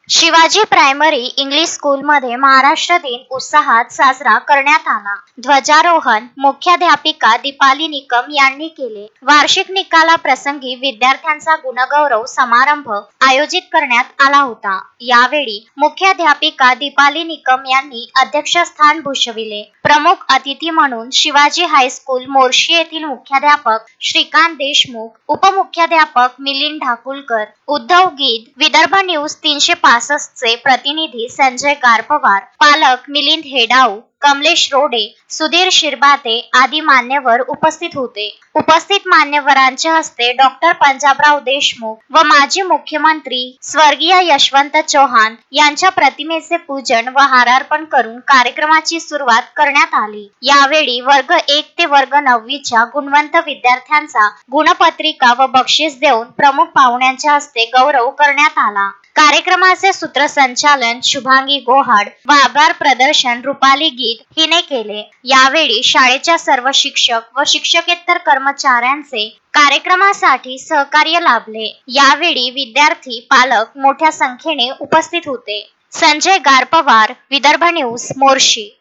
Shivaji primary English स्कूलमध्ये महाराष्ट्र दिन उत्साहात साजरा करण्यात आला. ध्वजारोहण मुख्याध्यापिका दीपाली निकम यांनी केले. वार्षिक निकालाप्रसंगी विद्यार्थ्यांचा गुणगौरव समारंभ आयोजित करण्यात आला होता. यावेळी मुख्याध्यापिका दीपाली निकम यांनी अध्यक्षस्थान भूषविले. प्रमुख अतिथी म्हणून शिवाजी हायस्कूल मोर्शी येथील मुख्याध्यापक श्रीकांत देशमुख, उपमुख्याध्यापक मिलिंद ढाकुलकर, उद्धव गीत, विदर्भ न्यूज 365 चे प्रतिनिधी संजय गारपवार, पालक मिलिंद हेडाऊ, कमलेश रोडे, सुधीर शिरभाते आदी मान्यवर उपस्थित होते. उपस्थित मान्यवरांच्या हस्ते डॉक्टर पंजाबराव देशमुख व माजी मुख्यमंत्री स्वर्गीय यशवंत चव्हाण यांच्या प्रतिमेचे पूजन व हारार्पण करून कार्यक्रमाची सुरुवात करण्यात आली. यावेळी वर्ग 1 ते वर्ग 9 च्या गुणवंत विद्यार्थ्यांचा गुणपत्रिका व बक्षीस देऊन प्रमुख पाहुण्यांच्या हस्ते गौरव करण्यात आला. कार्यक्रमाचे सूत्रसंचालन शुभांगी गोहाड व आभार प्रदर्शन रुपाली गीत हिने केले. यावेळी शाळेच्या सर्व शिक्षक व शिक्षकेतर कर्मचाऱ्यांचे कार्यक्रमासाठी सहकार्य लाभले. यावेळी विद्यार्थी पालक मोठ्या संख्येने उपस्थित होते. संजय गारपवार, विदर्भ न्यूज, मोर्शी.